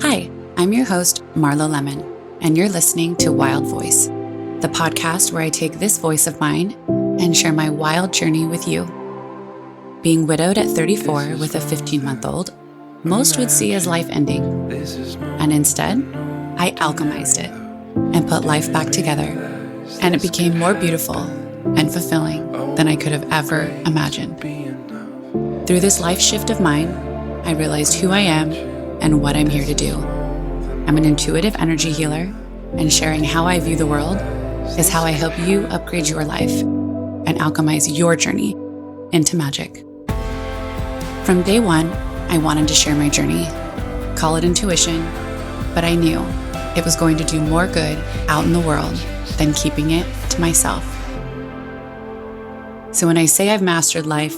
Hi, I'm your host, Marlo Lemon, and you're listening to Wild Voice, the podcast where I take this voice of mine and share my wild journey with you. Being widowed at 34 with a 15-month-old, most would see as life ending, and instead, I alchemized it and put life back together, and it became more beautiful and fulfilling than I could have ever imagined. Through this life shift of mine, I realized who I am and what I'm here to do. I'm an intuitive energy healer, and sharing how I view the world is how I help you upgrade your life and alchemize your journey into magic. From day one, I wanted to share my journey, call it intuition, but I knew it was going to do more good out in the world than keeping it to myself. So when I say I've mastered life,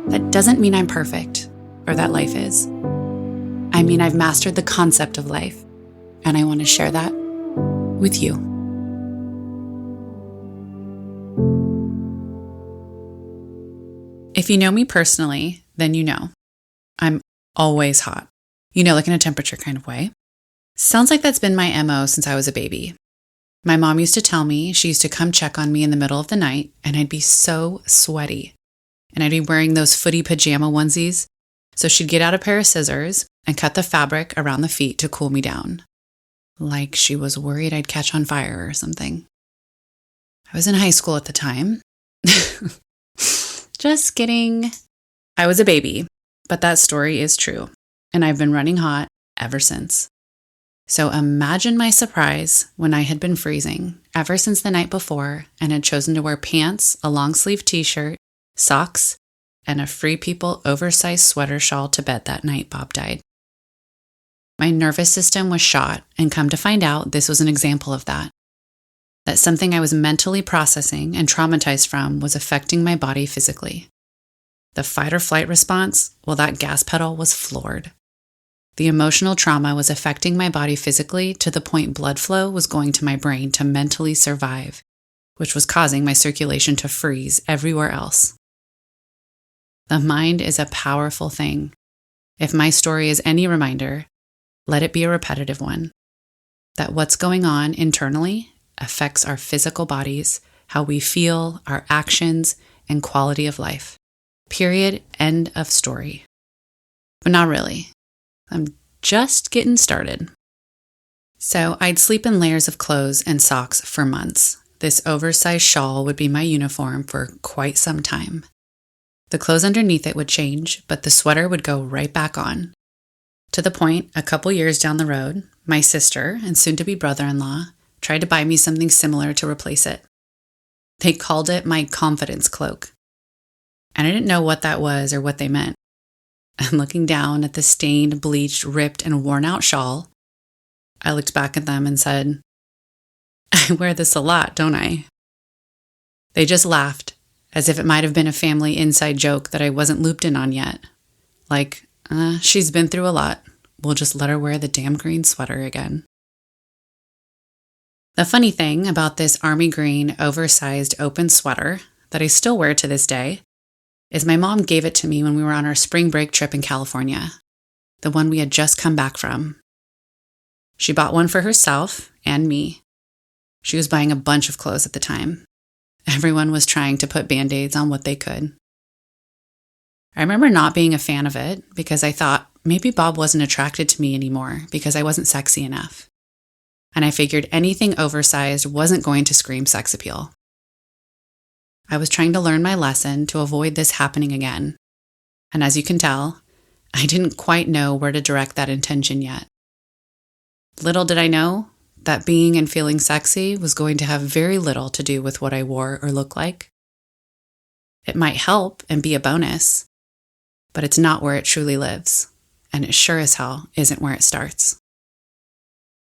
that doesn't mean I'm perfect or that life is. I mean, I've mastered the concept of life, and I want to share that with you. If you know me personally, then you know I'm always hot. Like in a temperature kind of way. Sounds like that's been my MO since I was a baby. My mom used to tell me she used to come check on me in the middle of the night, and I'd be so sweaty. And I'd be wearing those footy pajama onesies. So she'd get out a pair of scissors and cut the fabric around the feet to cool me down. Like she was worried I'd catch on fire or something. I was in high school at the time. Just kidding. I was a baby, but that story is true. And I've been running hot ever since. So imagine my surprise when I had been freezing ever since the night before and had chosen to wear pants, a long sleeve t-shirt, socks, and a Free People oversized sweater shawl to bed that night Bob died. My nervous system was shot, and come to find out, this was an example of that. That something I was mentally processing and traumatized from was affecting my body physically. The fight or flight response, well, that gas pedal was floored. The emotional trauma was affecting my body physically to the point blood flow was going to my brain to mentally survive, which was causing my circulation to freeze everywhere else. The mind is a powerful thing. If my story is any reminder, let it be a repetitive one. That what's going on internally affects our physical bodies, how we feel, our actions, and quality of life. Period. End of story. But not really. I'm just getting started. So I'd sleep in layers of clothes and socks for months. This oversized shawl would be my uniform for quite some time. The clothes underneath it would change, but the sweater would go right back on. To the point, a couple years down the road, my sister and soon-to-be brother-in-law tried to buy me something similar to replace it. They called it my confidence cloak. And I didn't know what that was or what they meant. And looking down at the stained, bleached, ripped, and worn-out shawl, I looked back at them and said, I wear this a lot, don't I? They just laughed, as if it might have been a family inside joke that I wasn't looped in on yet. Like, she's been through a lot. We'll just let her wear the damn green sweater again. The funny thing about this army green, oversized, open sweater that I still wear to this day is my mom gave it to me when we were on our spring break trip in California, the one we had just come back from. She bought one for herself and me. She was buying a bunch of clothes at the time. Everyone was trying to put Band-Aids on what they could. I remember not being a fan of it because I thought maybe Bob wasn't attracted to me anymore because I wasn't sexy enough. And I figured anything oversized wasn't going to scream sex appeal. I was trying to learn my lesson to avoid this happening again. And as you can tell, I didn't quite know where to direct that intention yet. Little did I know that being and feeling sexy was going to have very little to do with what I wore or looked like. It might help and be a bonus, but it's not where it truly lives, and it sure as hell isn't where it starts.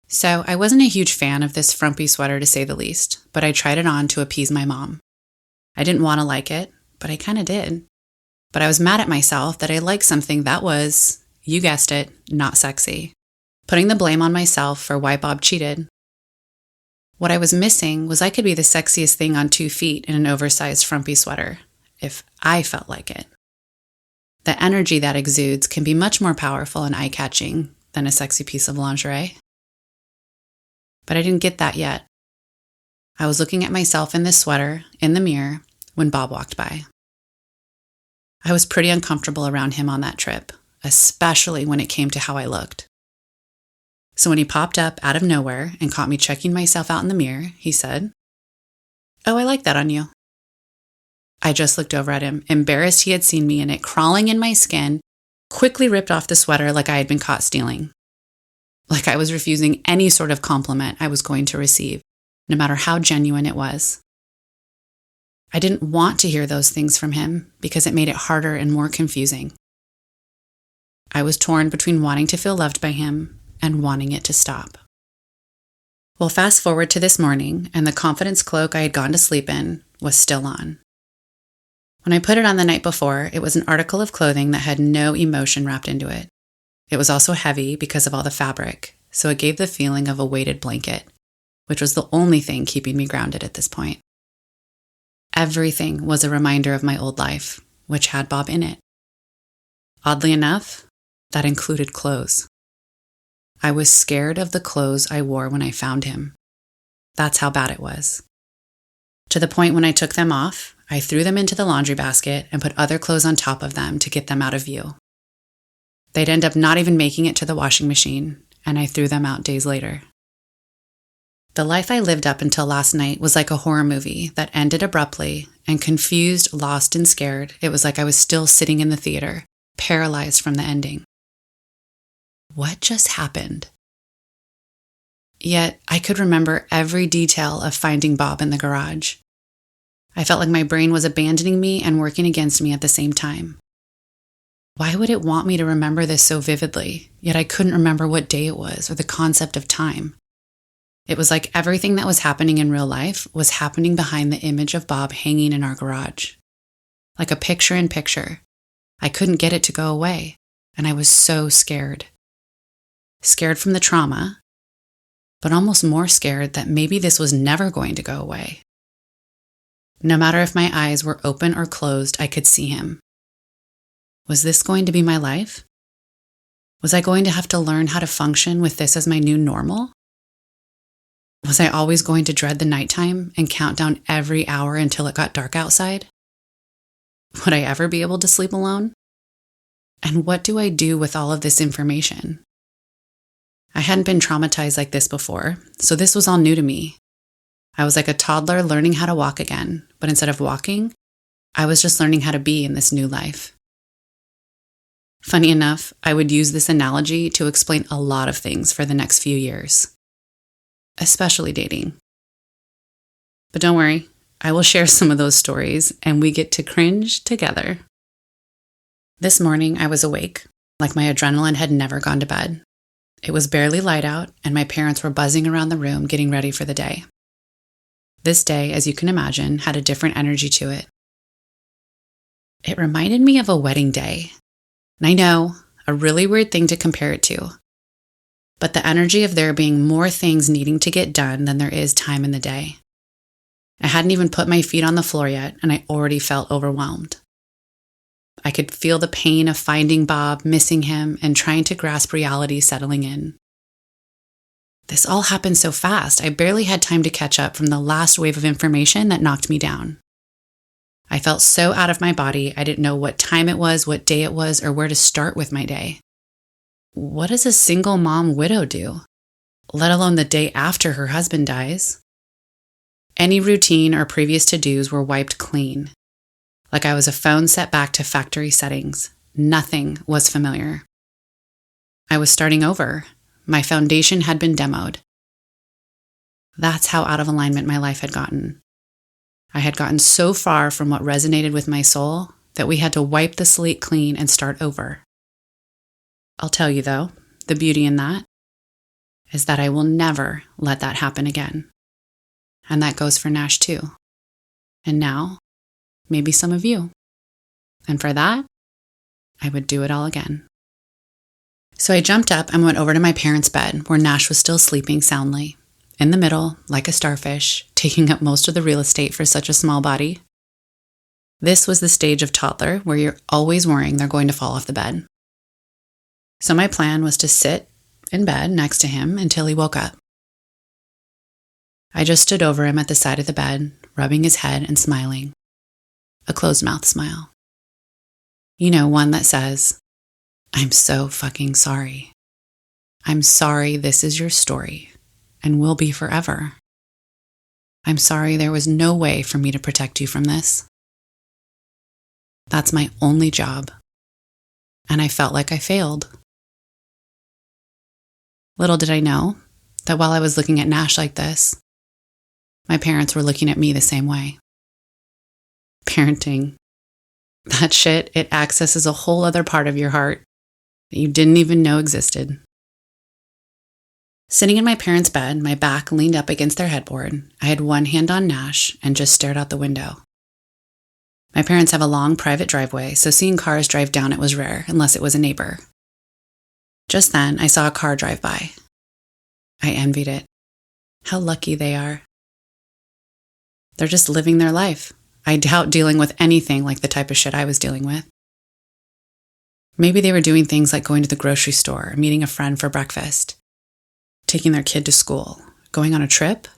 So I wasn't a huge fan of this frumpy sweater to say the least, but I tried it on to appease my mom. I didn't want to like it, but I kind of did. But I was mad at myself that I liked something that was, you guessed it, not sexy. Putting the blame on myself for why Bob cheated. What I was missing was I could be the sexiest thing on 2 feet in an oversized frumpy sweater, if I felt like it. The energy that exudes can be much more powerful and eye-catching than a sexy piece of lingerie. But I didn't get that yet. I was looking at myself in this sweater in the mirror when Bob walked by. I was pretty uncomfortable around him on that trip, especially when it came to how I looked. So when he popped up out of nowhere and caught me checking myself out in the mirror, he said, "Oh, I like that on you." I just looked over at him, embarrassed he had seen me in it, crawling in my skin, quickly ripped off the sweater like I had been caught stealing. Like I was refusing any sort of compliment I was going to receive, no matter how genuine it was. I didn't want to hear those things from him because it made it harder and more confusing. I was torn between wanting to feel loved by him and wanting it to stop. Well, fast forward to this morning, and the confidence cloak I had gone to sleep in was still on. When I put it on the night before, it was an article of clothing that had no emotion wrapped into it. It was also heavy because of all the fabric, so it gave the feeling of a weighted blanket, which was the only thing keeping me grounded at this point. Everything was a reminder of my old life, which had Bob in it. Oddly enough, that included clothes. I was scared of the clothes I wore when I found him. That's how bad it was. To the point when I took them off, I threw them into the laundry basket and put other clothes on top of them to get them out of view. They'd end up not even making it to the washing machine, and I threw them out days later. The life I lived up until last night was like a horror movie that ended abruptly, and confused, lost, and scared, it was like I was still sitting in the theater, paralyzed from the ending. What just happened? Yet I could remember every detail of finding Bob in the garage. I felt like my brain was abandoning me and working against me at the same time. Why would it want me to remember this so vividly, yet I couldn't remember what day it was or the concept of time? It was like everything that was happening in real life was happening behind the image of Bob hanging in our garage. Like a picture in picture. I couldn't get it to go away, and I was so scared. Scared from the trauma, but almost more scared that maybe this was never going to go away. No matter if my eyes were open or closed, I could see him. Was this going to be my life? Was I going to have to learn how to function with this as my new normal? Was I always going to dread the nighttime and count down every hour until it got dark outside? Would I ever be able to sleep alone? And what do I do with all of this information? I hadn't been traumatized like this before, so this was all new to me. I was like a toddler learning how to walk again, but instead of walking, I was just learning how to be in this new life. Funny enough, I would use this analogy to explain a lot of things for the next few years, especially dating. But don't worry, I will share some of those stories and we get to cringe together. This morning I was awake, like my adrenaline had never gone to bed. It was barely light out and my parents were buzzing around the room getting ready for the day. This day, as you can imagine, had a different energy to it. It reminded me of a wedding day. And I know, a really weird thing to compare it to. But the energy of there being more things needing to get done than there is time in the day. I hadn't even put my feet on the floor yet, and I already felt overwhelmed. I could feel the pain of finding Bob, missing him, and trying to grasp reality settling in. This all happened so fast, I barely had time to catch up from the last wave of information that knocked me down. I felt so out of my body, I didn't know what time it was, what day it was, or where to start with my day. What does a single mom widow do? Let alone the day after her husband dies? Any routine or previous to-dos were wiped clean. Like I was a phone set back to factory settings. Nothing was familiar. I was starting over. My foundation had been demoed. That's how out of alignment my life had gotten. I had gotten so far from what resonated with my soul that we had to wipe the slate clean and start over. I'll tell you though, the beauty in that is that I will never let that happen again. And that goes for Nash too. And now, maybe some of you. And for that, I would do it all again. So I jumped up and went over to my parents' bed where Nash was still sleeping soundly. In the middle, like a starfish, taking up most of the real estate for such a small body. This was the stage of toddler where you're always worrying they're going to fall off the bed. So my plan was to sit in bed next to him until he woke up. I just stood over him at the side of the bed, rubbing his head and smiling. A closed-mouth smile. You know, one that says, I'm so fucking sorry. I'm sorry this is your story and will be forever. I'm sorry there was no way for me to protect you from this. That's my only job. And I felt like I failed. Little did I know that while I was looking at Nash like this, my parents were looking at me the same way. Parenting. That shit, it accesses a whole other part of your heart that you didn't even know existed. Sitting in my parents' bed, my back leaned up against their headboard, I had one hand on Nash and just stared out the window. My parents have a long private driveway, so seeing cars drive down it was rare, unless it was a neighbor. Just then, I saw a car drive by. I envied it. How lucky they are. They're just living their life. I doubt dealing with anything like the type of shit I was dealing with. Maybe they were doing things like going to the grocery store, meeting a friend for breakfast, taking their kid to school, going on a trip.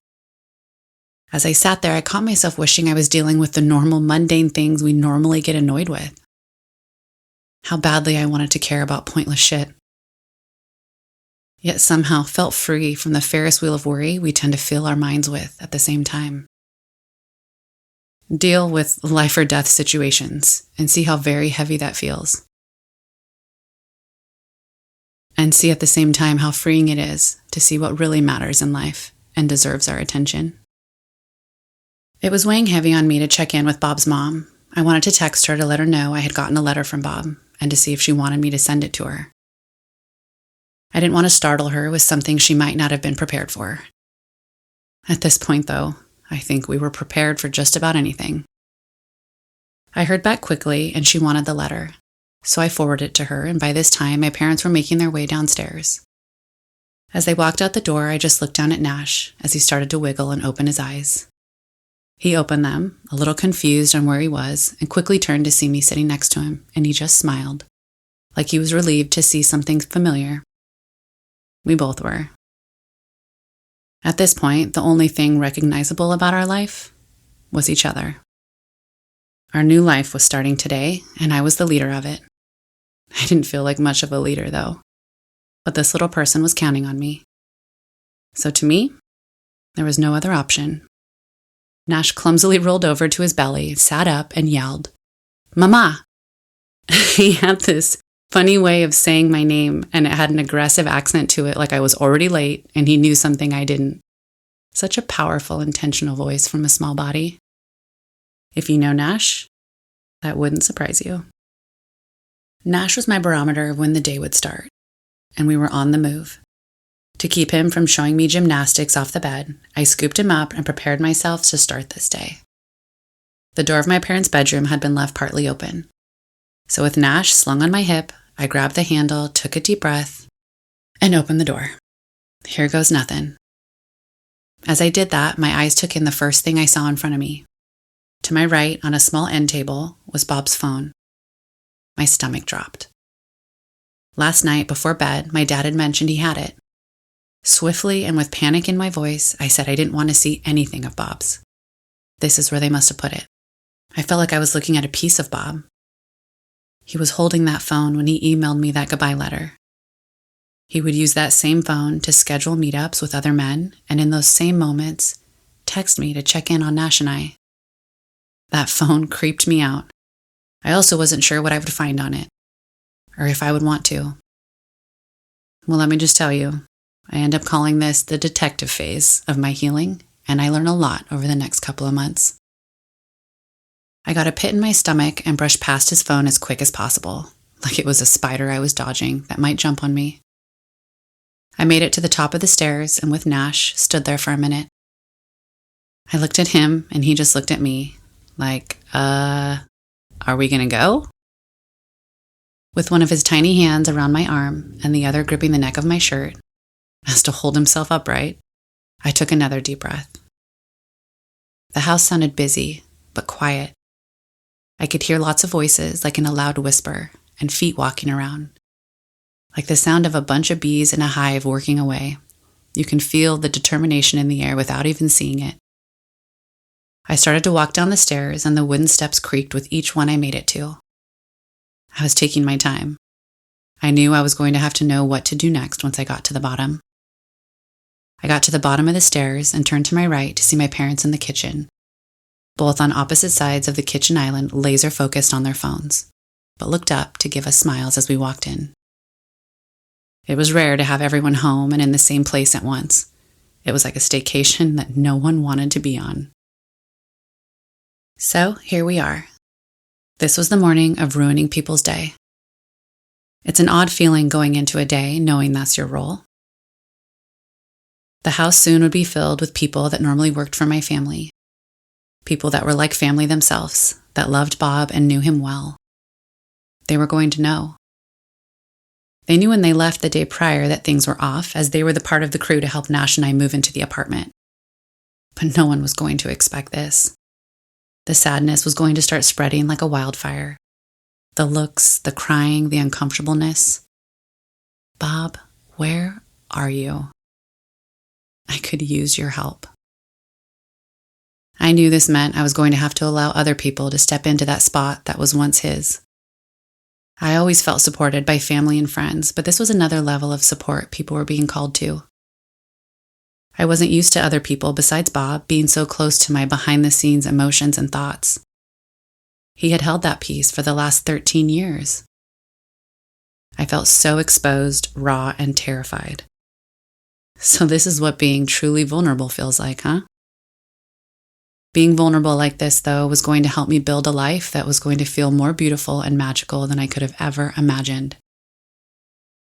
As I sat there, I caught myself wishing I was dealing with the normal, mundane things we normally get annoyed with. How badly I wanted to care about pointless shit. Yet somehow felt free from the Ferris wheel of worry we tend to fill our minds with at the same time. Deal with life or death situations and see how very heavy that feels. And see at the same time how freeing it is to see what really matters in life and deserves our attention. It was weighing heavy on me to check in with Bob's mom. I wanted to text her to let her know I had gotten a letter from Bob and to see if she wanted me to send it to her. I didn't want to startle her with something she might not have been prepared for. At this point, though, I think we were prepared for just about anything. I heard back quickly and she wanted the letter, so I forwarded it to her, and by this time my parents were making their way downstairs. As they walked out the door, I just looked down at Nash as he started to wiggle and open his eyes. He opened them, a little confused on where he was, and quickly turned to see me sitting next to him, and he just smiled, like he was relieved to see something familiar. We both were. At this point, the only thing recognizable about our life was each other. Our new life was starting today, and I was the leader of it. I didn't feel like much of a leader, though, but this little person was counting on me. So to me, there was no other option. Nash clumsily rolled over to his belly, sat up, and yelled, "Mama!" He had this funny way of saying my name, and it had an aggressive accent to it, like I was already late and he knew something I didn't. Such a powerful, intentional voice from a small body. If you know Nash, that wouldn't surprise you. Nash was my barometer of when the day would start, and we were on the move. To keep him from showing me gymnastics off the bed, I scooped him up and prepared myself to start this day. The door of my parents' bedroom had been left partly open. So with Nash slung on my hip, I grabbed the handle, took a deep breath, and opened the door. Here goes nothing. As I did that, my eyes took in the first thing I saw in front of me. To my right, on a small end table, was Bob's phone. My stomach dropped. Last night, before bed, my dad had mentioned he had it. Swiftly and with panic in my voice, I said I didn't want to see anything of Bob's. This is where they must have put it. I felt like I was looking at a piece of Bob. He was holding that phone when he emailed me that goodbye letter. He would use that same phone to schedule meetups with other men, and in those same moments, text me to check in on Nash and I. That phone creeped me out. I also wasn't sure what I would find on it, or if I would want to. Well, let me just tell you, I end up calling this the detective phase of my healing, and I learn a lot over the next couple of months. I got a pit in my stomach and brushed past his phone as quick as possible, like it was a spider I was dodging that might jump on me. I made it to the top of the stairs and with Nash, stood there for a minute. I looked at him and he just looked at me like, are we gonna go? With one of his tiny hands around my arm and the other gripping the neck of my shirt, as to hold himself upright, I took another deep breath. The house sounded busy, but quiet. I could hear lots of voices, like in a loud whisper, and feet walking around. like the sound of a bunch of bees in a hive working away. You can feel the determination in the air without even seeing it. I started to walk down the stairs, and the wooden steps creaked with each one I made it to. I was taking my time. I knew I was going to have to know what to do next once I got to the bottom. I got to the bottom of the stairs and turned to my right to see my parents in the kitchen, both on opposite sides of the kitchen island, laser focused on their phones, but looked up to give us smiles as we walked in. It was rare to have everyone home and in the same place at once. It was like a staycation that no one wanted to be on. So here we are. This was the morning of ruining people's day. It's an odd feeling going into a day knowing that's your role. The house soon would be filled with people that normally worked for my family. People that were like family themselves, that loved Bob and knew him well. They were going to know. They knew when they left the day prior that things were off, as they were the part of the crew to help Nash and I move into the apartment. But no one was going to expect this. The sadness was going to start spreading like a wildfire. The looks, the crying, the uncomfortableness. Bob, where are you? I could use your help. I knew this meant I was going to have to allow other people to step into that spot that was once his. I always felt supported by family and friends, but this was another level of support people were being called to. I wasn't used to other people besides Bob being so close to my behind-the-scenes emotions and thoughts. He had held that peace for the last 13 years. I felt so exposed, raw, and terrified. So this is what being truly vulnerable feels like, huh? Being vulnerable like this, though, was going to help me build a life that was going to feel more beautiful and magical than I could have ever imagined.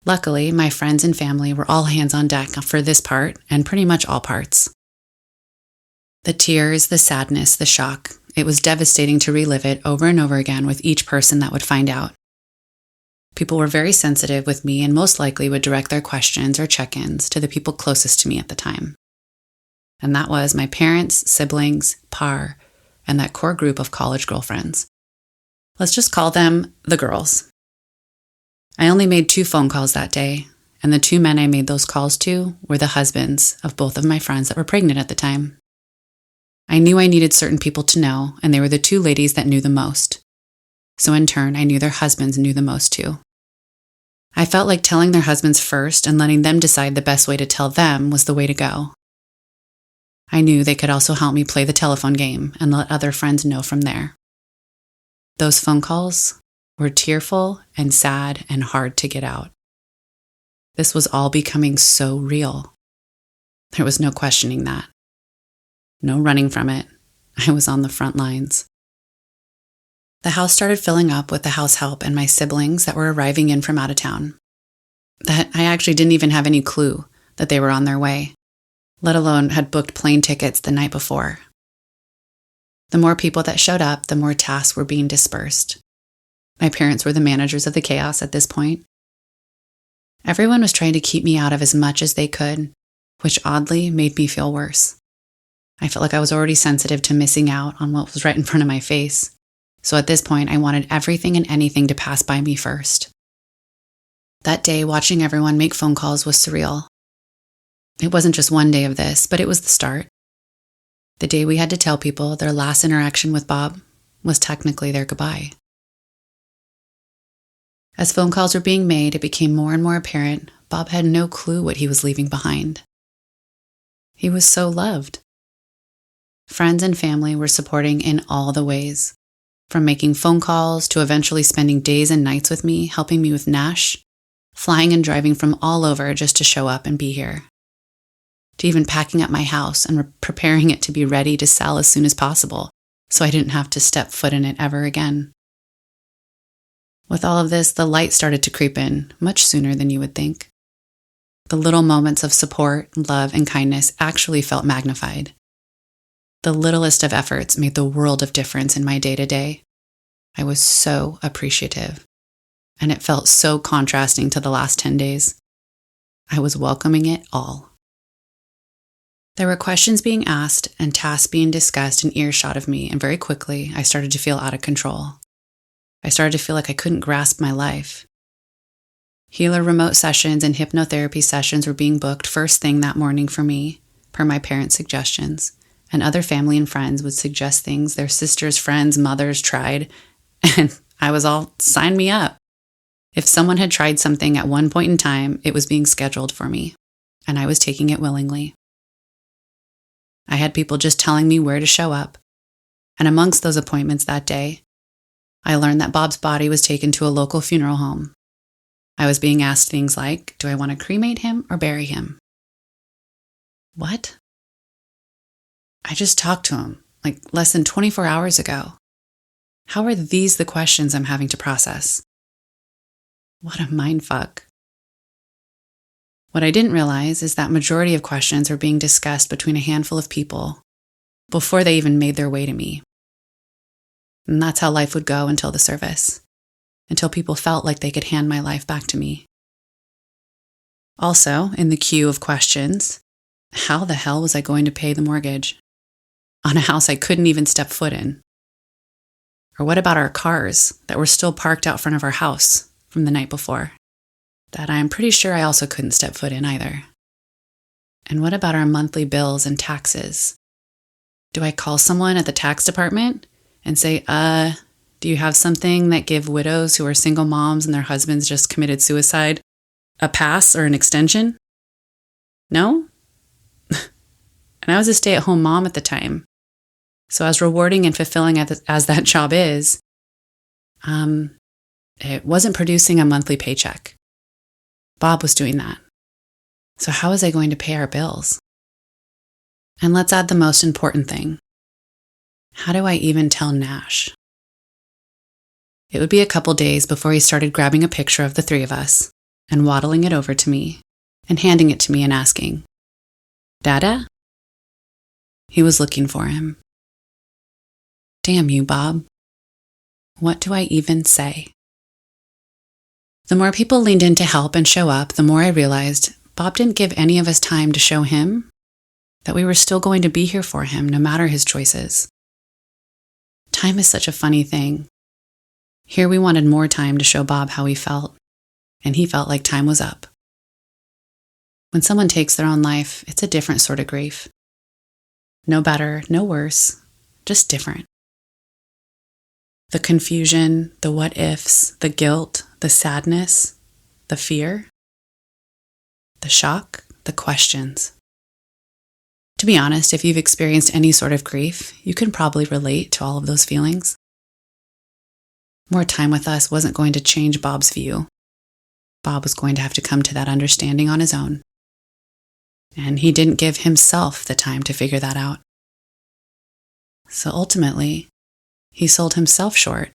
Luckily, my friends and family were all hands on deck for this part, and pretty much all parts. The tears, the sadness, the shock, it was devastating to relive it over and over again with each person that would find out. People were very sensitive with me and most likely would direct their questions or check-ins to the people closest to me at the time. And that was my parents, siblings, Par, and that core group of college girlfriends. Let's just call them the girls. I only made 2 phone calls that day, and the 2 men I made those calls to were the husbands of both of my friends that were pregnant at the time. I knew I needed certain people to know, and they were the 2 ladies that knew the most. So in turn, I knew their husbands knew the most too. I felt like telling their husbands first and letting them decide the best way to tell them was the way to go. I knew they could also help me play the telephone game and let other friends know from there. Those phone calls were tearful and sad and hard to get out. This was all becoming so real. There was no questioning that. No running from it. I was on the front lines. The house started filling up with the house help and my siblings that were arriving in from out of town. That I actually didn't even have any clue that they were on their way, let alone had booked plane tickets the night before. The more people that showed up, the more tasks were being dispersed. My parents were the managers of the chaos at this point. Everyone was trying to keep me out of as much as they could, which oddly made me feel worse. I felt like I was already sensitive to missing out on what was right in front of my face. So at this point, I wanted everything and anything to pass by me first. That day, watching everyone make phone calls was surreal. It wasn't just one day of this, but it was the start. The day we had to tell people their last interaction with Bob was technically their goodbye. As phone calls were being made, it became more and more apparent Bob had no clue what he was leaving behind. He was so loved. Friends and family were supporting in all the ways, from making phone calls to eventually spending days and nights with me, helping me with Nash, flying and driving from all over just to show up and be here, to even packing up my house and preparing it to be ready to sell as soon as possible so I didn't have to step foot in it ever again. With all of this, the light started to creep in much sooner than you would think. The little moments of support, love, and kindness actually felt magnified. The littlest of efforts made the world of difference in my day-to-day. I was so appreciative, and it felt so contrasting to the last 10 days. I was welcoming it all. There were questions being asked and tasks being discussed in earshot of me, and very quickly, I started to feel out of control. I started to feel like I couldn't grasp my life. Healer remote sessions and hypnotherapy sessions were being booked first thing that morning for me, per my parents' suggestions, and other family and friends would suggest things their sisters, friends, mothers tried, and I was all, sign me up. If someone had tried something at one point in time, it was being scheduled for me, and I was taking it willingly. I had people just telling me where to show up, and amongst those appointments that day, I learned that Bob's body was taken to a local funeral home. I was being asked things like, do I want to cremate him or bury him? What? I just talked to him, like less than 24 hours ago. How are these the questions I'm having to process? What a mindfuck. What I didn't realize is that majority of questions were being discussed between a handful of people before they even made their way to me. And that's how life would go until the service, until people felt like they could hand my life back to me. Also, in the queue of questions, how the hell was I going to pay the mortgage on a house I couldn't even step foot in? Or what about our cars that were still parked out front of our house from the night before, that I'm pretty sure I also couldn't step foot in either? And what about our monthly bills and taxes? Do I call someone at the tax department and say, do you have something that give widows who are single moms and their husbands just committed suicide a pass or an extension? No? And I was a stay-at-home mom at the time. So as rewarding and fulfilling as that job is, it wasn't producing a monthly paycheck. Bob was doing that. So how was I going to pay our bills? And let's add the most important thing. How do I even tell Nash? It would be a couple days before he started grabbing a picture of the three of us and waddling it over to me and handing it to me and asking, Dada? He was looking for him. Damn you, Bob. What do I even say? The more people leaned in to help and show up, the more I realized Bob didn't give any of us time to show him that we were still going to be here for him no matter his choices. Time is such a funny thing. Here we wanted more time to show Bob how he felt, and he felt like time was up. When someone takes their own life, it's a different sort of grief. No better, no worse, just different. The confusion, the what-ifs, the guilt, the sadness, the fear, the shock, the questions. To be honest, if you've experienced any sort of grief, you can probably relate to all of those feelings. More time with us wasn't going to change Bob's view. Bob was going to have to come to that understanding on his own. And he didn't give himself the time to figure that out. So ultimately, he sold himself short.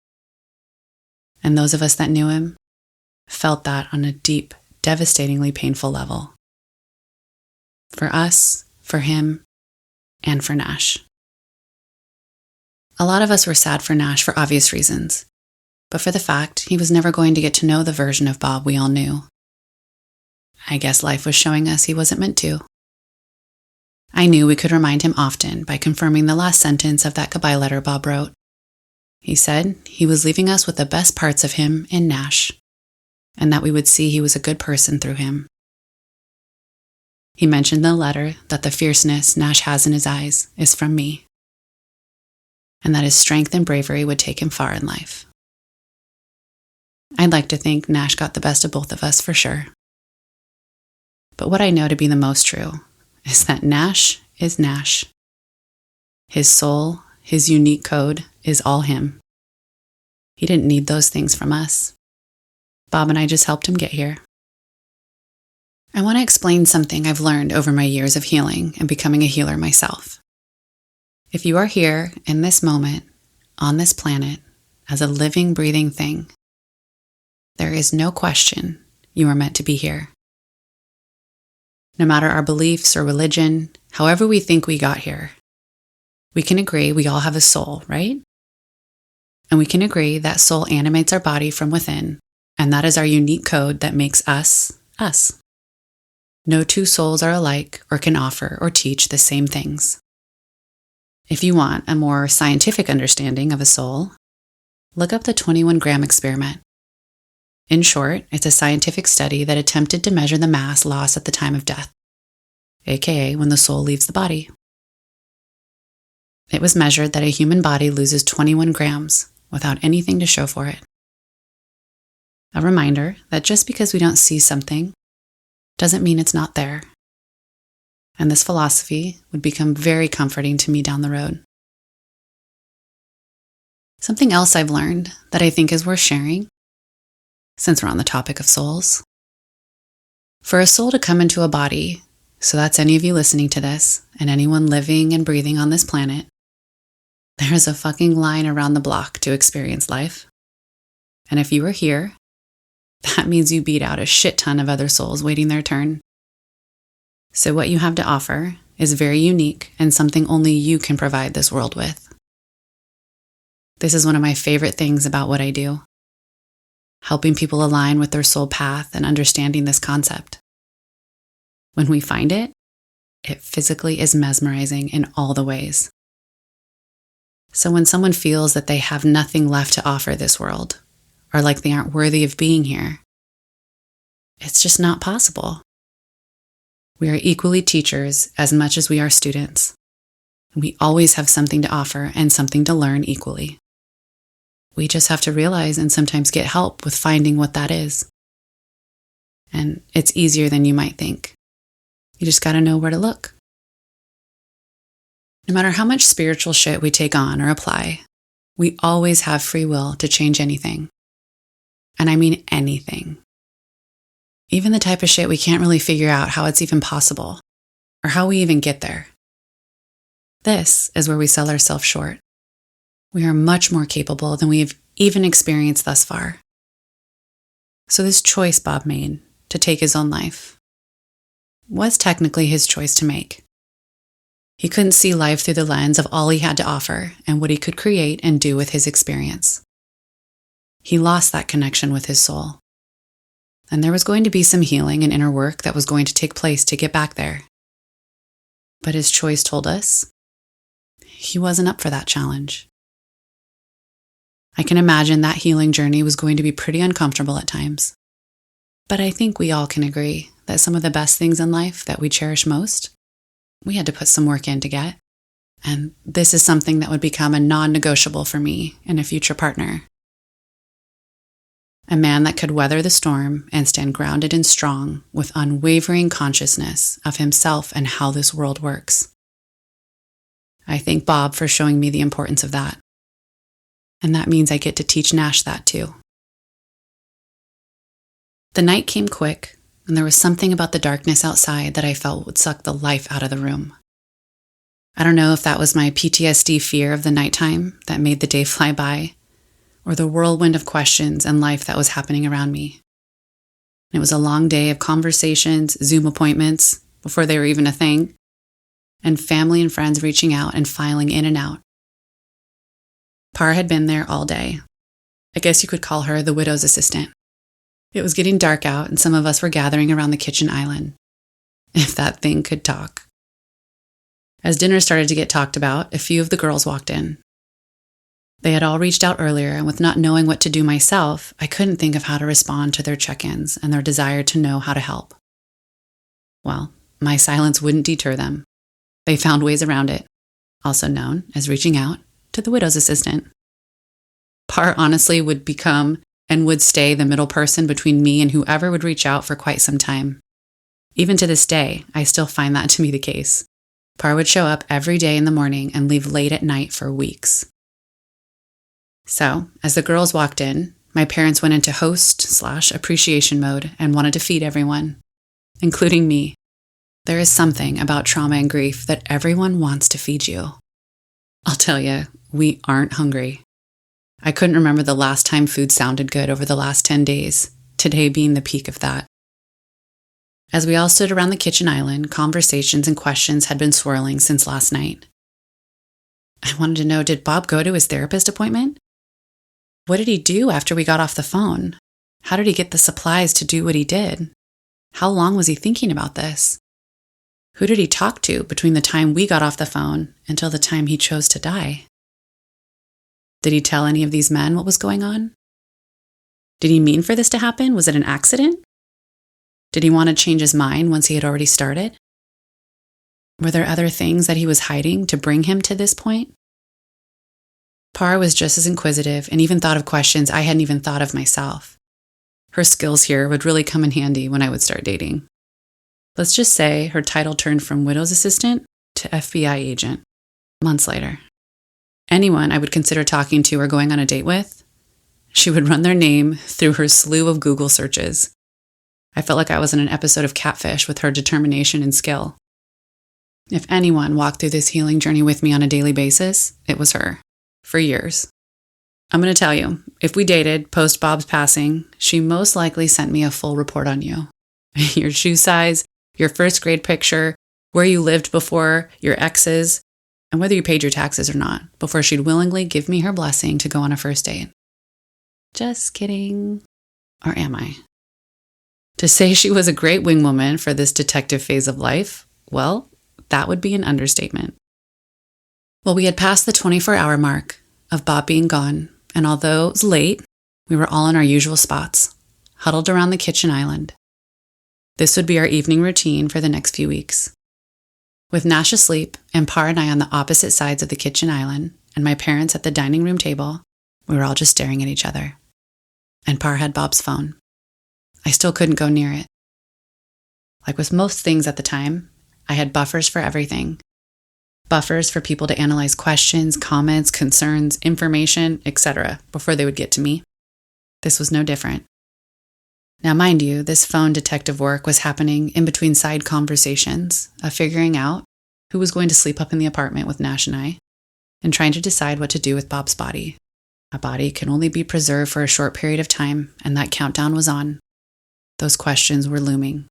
And those of us that knew him felt that on a deep, devastatingly painful level. For us, for him, and for Nash. A lot of us were sad for Nash for obvious reasons, but for the fact he was never going to get to know the version of Bob we all knew. I guess life was showing us he wasn't meant to. I knew we could remind him often by confirming the last sentence of that goodbye letter Bob wrote. He said he was leaving us with the best parts of him in Nash, and that we would see he was a good person through him. He mentioned in the letter that the fierceness Nash has in his eyes is from me, and that his strength and bravery would take him far in life. I'd like to think Nash got the best of both of us for sure. But what I know to be the most true is that Nash is Nash. His soul, his unique code, is all him. He didn't need those things from us. Bob and I just helped him get here. I want to explain something I've learned over my years of healing and becoming a healer myself. If you are here in this moment, on this planet, as a living, breathing thing, there is no question you are meant to be here. No matter our beliefs or religion, however we think we got here, we can agree we all have a soul, right? And we can agree that soul animates our body from within, and that is our unique code that makes us, us. No two souls are alike or can offer or teach the same things. If you want a more scientific understanding of a soul, look up the 21-gram experiment. In short, it's a scientific study that attempted to measure the mass loss at the time of death, aka when the soul leaves the body. It was measured that a human body loses 21 grams without anything to show for it. A reminder that just because we don't see something doesn't mean it's not there. And this philosophy would become very comforting to me down the road. Something else I've learned that I think is worth sharing, since we're on the topic of souls. For a soul to come into a body, so that's any of you listening to this, and anyone living and breathing on this planet, there is a fucking line around the block to experience life. And if you are here, that means you beat out a shit ton of other souls waiting their turn. So what you have to offer is very unique and something only you can provide this world with. This is one of my favorite things about what I do, helping people align with their soul path and understanding this concept. When we find it, it physically is mesmerizing in all the ways. So when someone feels that they have nothing left to offer this world, or like they aren't worthy of being here, it's just not possible. We are equally teachers as much as we are students. We always have something to offer and something to learn equally. We just have to realize and sometimes get help with finding what that is. And it's easier than you might think. You just got to know where to look. No matter how much spiritual shit we take on or apply, we always have free will to change anything. And I mean anything. Even the type of shit we can't really figure out how it's even possible, or how we even get there. This is where we sell ourselves short. We are much more capable than we have even experienced thus far. So this choice Bob made to take his own life was technically his choice to make. He couldn't see life through the lens of all he had to offer and what he could create and do with his experience. He lost that connection with his soul. And there was going to be some healing and inner work that was going to take place to get back there. But his choice told us he wasn't up for that challenge. I can imagine that healing journey was going to be pretty uncomfortable at times. But I think we all can agree that some of the best things in life that we cherish most, we had to put some work in to get. And this is something that would become a non-negotiable for me and a future partner. A man that could weather the storm and stand grounded and strong with unwavering consciousness of himself and how this world works. I thank Bob for showing me the importance of that. And that means I get to teach Nash that too. The night came quick, and there was something about the darkness outside that I felt would suck the life out of the room. I don't know if that was my PTSD fear of the nighttime that made the day fly by, or the whirlwind of questions and life that was happening around me. It was a long day of conversations, Zoom appointments, before they were even a thing, and family and friends reaching out and filing in and out. Par had been there all day. I guess you could call her the widow's assistant. It was getting dark out, and some of us were gathering around the kitchen island. If that thing could talk. As dinner started to get talked about, a few of the girls walked in. They had all reached out earlier, and with not knowing what to do myself, I couldn't think of how to respond to their check-ins and their desire to know how to help. Well, my silence wouldn't deter them. They found ways around it, also known as reaching out to the widow's assistant. Par honestly would become and would stay the middle person between me and whoever would reach out for quite some time. Even to this day, I still find that to be the case. Par would show up every day in the morning and leave late at night for weeks. So, as the girls walked in, my parents went into host/appreciation mode and wanted to feed everyone, including me. There is something about trauma and grief that everyone wants to feed you. I'll tell you, we aren't hungry. I couldn't remember the last time food sounded good over the last 10 days, today being the peak of that. As we all stood around the kitchen island, conversations and questions had been swirling since last night. I wanted to know, did Bob go to his therapist appointment? What did he do after we got off the phone? How did he get the supplies to do what he did? How long was he thinking about this? Who did he talk to between the time we got off the phone until the time he chose to die? Did he tell any of these men what was going on? Did he mean for this to happen? Was it an accident? Did he want to change his mind once he had already started? Were there other things that he was hiding to bring him to this point? Par was just as inquisitive and even thought of questions I hadn't even thought of myself. Her skills here would really come in handy when I would start dating. Let's just say her title turned from widow's assistant to FBI agent months later. Anyone I would consider talking to or going on a date with, she would run their name through her slew of Google searches. I felt like I was in an episode of Catfish with her determination and skill. If anyone walked through this healing journey with me on a daily basis, it was her, for years. I'm going to tell you, if we dated post Bob's passing, she most likely sent me a full report on you. Your shoe size, your first grade picture, where you lived before, your exes, and whether you paid your taxes or not, before she'd willingly give me her blessing to go on a first date. Just kidding. Or am I? To say she was a great wingwoman for this detective phase of life, well, that would be an understatement. Well, we had passed the 24-hour mark of Bob being gone, and although it was late, we were all in our usual spots, huddled around the kitchen island. This would be our evening routine for the next few weeks. With Nash asleep and Par and I on the opposite sides of the kitchen island, and my parents at the dining room table, we were all just staring at each other. And Par had Bob's phone. I still couldn't go near it. Like with most things at the time, I had buffers for everything. Buffers for people to analyze questions, comments, concerns, information, etc. before they would get to me. This was no different. Now, mind you, this phone detective work was happening in between side conversations of figuring out who was going to sleep up in the apartment with Nash and I, and trying to decide what to do with Bob's body. A body can only be preserved for a short period of time, and that countdown was on. Those questions were looming.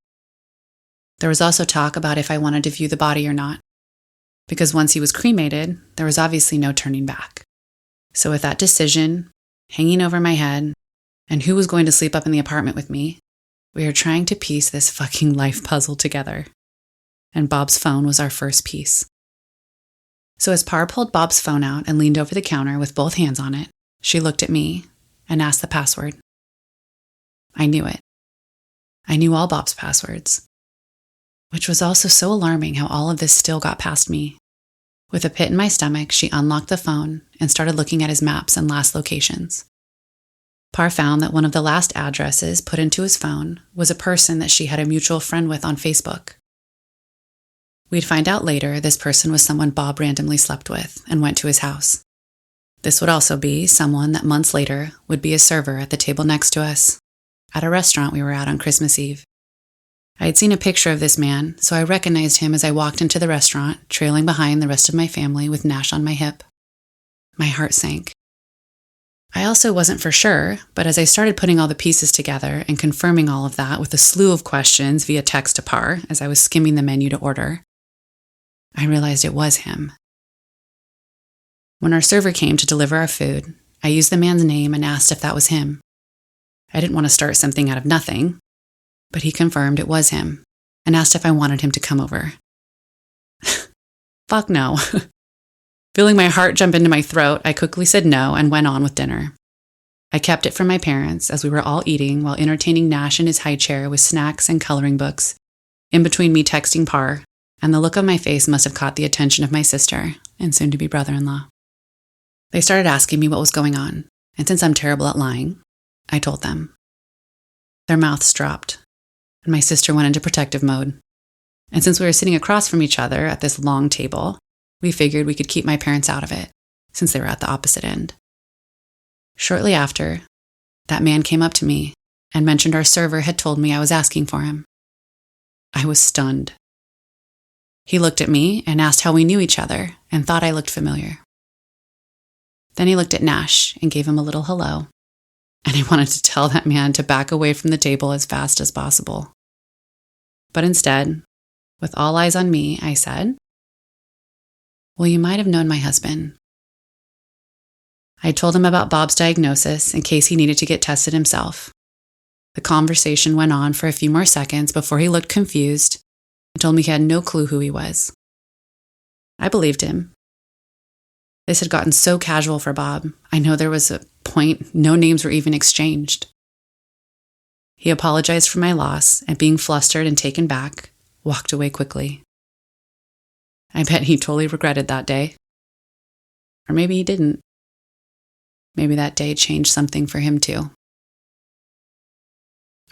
There was also talk about if I wanted to view the body or not, because once he was cremated, there was obviously no turning back. So with that decision hanging over my head, and who was going to sleep up in the apartment with me, we were trying to piece this fucking life puzzle together. And Bob's phone was our first piece. So as Par pulled Bob's phone out and leaned over the counter with both hands on it, she looked at me and asked the password. I knew it. I knew all Bob's passwords. Which was also so alarming how all of this still got past me. With a pit in my stomach, she unlocked the phone and started looking at his maps and last locations. Par found that one of the last addresses put into his phone was a person that she had a mutual friend with on Facebook. We'd find out later this person was someone Bob randomly slept with and went to his house. This would also be someone that months later would be a server at the table next to us at a restaurant we were at on Christmas Eve. I had seen a picture of this man, so I recognized him as I walked into the restaurant, trailing behind the rest of my family with Nash on my hip. My heart sank. I also wasn't for sure, but as I started putting all the pieces together and confirming all of that with a slew of questions via text to Par as I was skimming the menu to order, I realized it was him. When our server came to deliver our food, I used the man's name and asked if that was him. I didn't want to start something out of nothing, but he confirmed it was him and asked if I wanted him to come over. Fuck no. Feeling my heart jump into my throat, I quickly said no and went on with dinner. I kept it from my parents as we were all eating while entertaining Nash in his high chair with snacks and coloring books, in between me texting Par, and the look on my face must have caught the attention of my sister and soon-to-be brother-in-law. They started asking me what was going on, and since I'm terrible at lying, I told them. Their mouths dropped, and my sister went into protective mode. And since we were sitting across from each other at this long table, we figured we could keep my parents out of it, since they were at the opposite end. Shortly after, that man came up to me and mentioned our server had told me I was asking for him. I was stunned. He looked at me and asked how we knew each other and thought I looked familiar. Then he looked at Nash and gave him a little hello, and I wanted to tell that man to back away from the table as fast as possible. But instead, with all eyes on me, I said, "Well, you might have known my husband." I told him about Bob's diagnosis in case he needed to get tested himself. The conversation went on for a few more seconds before he looked confused and told me he had no clue who he was. I believed him. This had gotten so casual for Bob, I know there was a point no names were even exchanged. He apologized for my loss and, being flustered and taken back, walked away quickly. I bet he totally regretted that day. Or maybe he didn't. Maybe that day changed something for him too.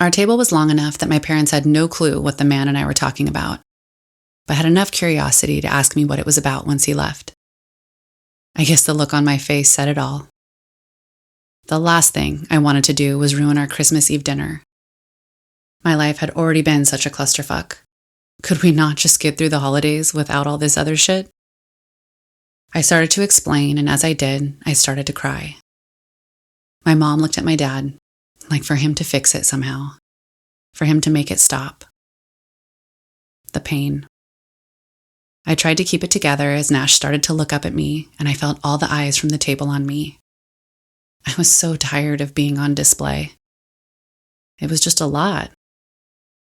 Our table was long enough that my parents had no clue what the man and I were talking about, but had enough curiosity to ask me what it was about once he left. I guess the look on my face said it all. The last thing I wanted to do was ruin our Christmas Eve dinner. My life had already been such a clusterfuck. Could we not just get through the holidays without all this other shit? I started to explain, and as I did, I started to cry. My mom looked at my dad, like for him to fix it somehow, for him to make it stop. The pain. I tried to keep it together as Nash started to look up at me, and I felt all the eyes from the table on me. I was so tired of being on display. It was just a lot.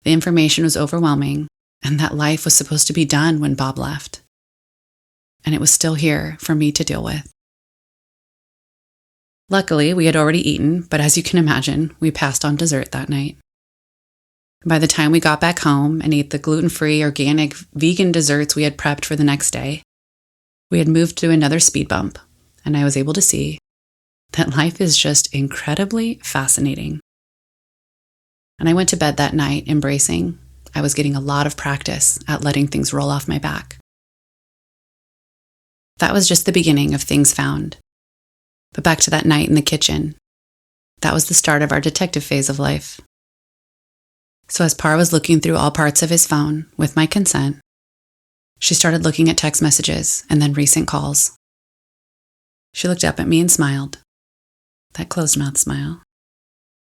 The information was overwhelming, and that life was supposed to be done when Bob left. And it was still here for me to deal with. Luckily, we had already eaten, but as you can imagine, we passed on dessert that night. By the time we got back home and ate the gluten-free, organic, vegan desserts we had prepped for the next day, we had moved to another speed bump, and I was able to see that life is just incredibly fascinating. And I went to bed that night embracing I was getting a lot of practice at letting things roll off my back. That was just the beginning of things found. But back to that night in the kitchen. That was the start of our detective phase of life. So as Par was looking through all parts of his phone, with my consent, she started looking at text messages and then recent calls. She looked up at me and smiled, that closed-mouth smile,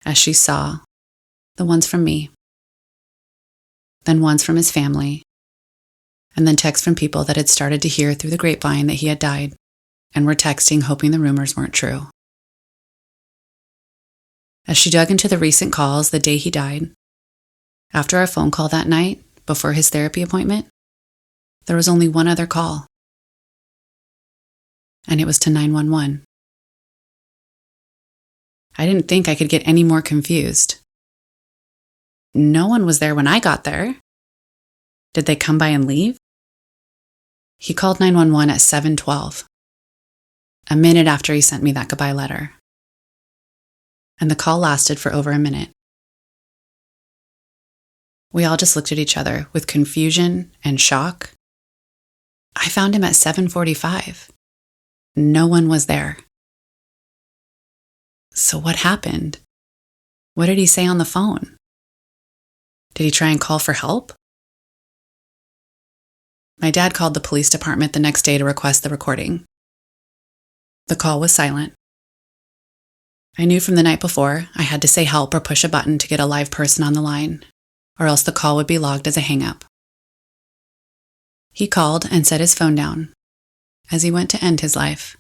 as she saw the ones from me, then ones from his family, and then texts from people that had started to hear through the grapevine that he had died and were texting hoping the rumors weren't true. As she dug into the recent calls the day he died, after our phone call that night, before his therapy appointment, there was only one other call. And it was to 911. I didn't think I could get any more confused. No one was there when I got there. Did they come by and leave? He called 911 at 7:12, a minute after he sent me that goodbye letter. And the call lasted for over a minute. We all just looked at each other with confusion and shock. I found him at 7:45. No one was there. So what happened? What did he say on the phone? Did he try and call for help? My dad called the police department the next day to request the recording. The call was silent. I knew from the night before I had to say help or push a button to get a live person on the line, or else the call would be logged as a hang-up. He called and set his phone down as he went to end his life,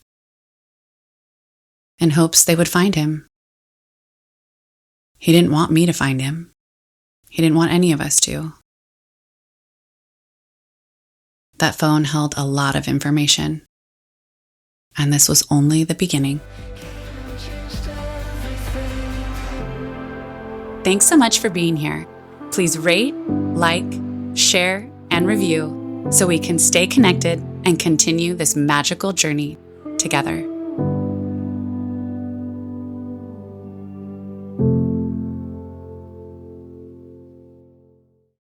in hopes they would find him. He didn't want me to find him. He didn't want any of us to. That phone held a lot of information, and this was only the beginning. Thanks so much for being here. Please rate, like, share, and review so we can stay connected and continue this magical journey together.